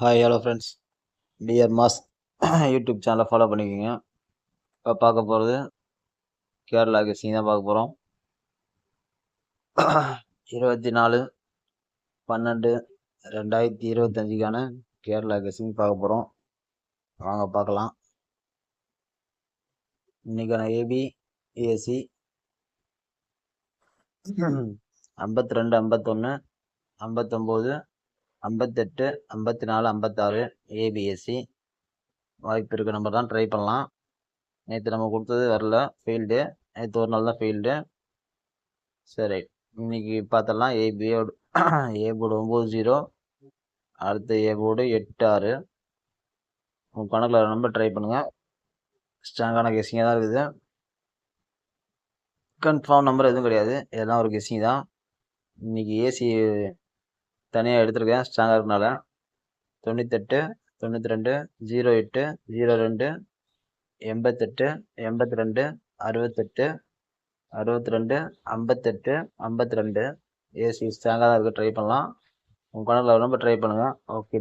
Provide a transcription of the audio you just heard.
Hi hello friends, dear mass YouTube சேனலை follow பண்ணிக்கோங்க. இப்போ பார்க்க போகிறது கேரளா கெஸ்ஸிங் தான் பார்க்க போகிறோம். 24/12/2025க்கான கேரளா கெஸ்ஸிங் பார்க்க போகிறோம். வாங்க பார்க்கலாம். இன்னைக்கான ஏபி ஏசி 52 51 59 58 54 56 ஏபிஎஸ்சி வாய்ப்பு இருக்க நம்பர் தான். ட்ரை பண்ணலாம். நேற்று நம்ம கொடுத்தது வரல, ஃபெயில்டு. நேற்று ஒரு நாள் தான் ஃபெயில்டு. சரி, இன்னைக்கு பார்த்தலாம். ஏ போர்டு 9-0, அடுத்து ஏ போர்டு 8-6. உங்கள் கணக்கில் நம்பர் ட்ரை பண்ணுங்கள். ஸ்ட்ராங்கான கெஸ்ஸிங்காக தான் இருக்குது. கன்ஃபார்ம் நம்பர் எதுவும் கிடையாது, இதெல்லாம் ஒரு கெஸ்ஸிங் தான். இன்னைக்கு ஏசி தனியாக எடுத்திருக்கேன் ஸ்ட்ராங்காக இருக்கனால. 98 92 08 02 88 82 68 62 58 52 ஏசி ஸ்ட்ராங்காக தான் இருக்குது. ட்ரை பண்ணலாம். உங்கள் கணக்கில் நம்பர் ட்ரை பண்ணுங்கள். ஓகே.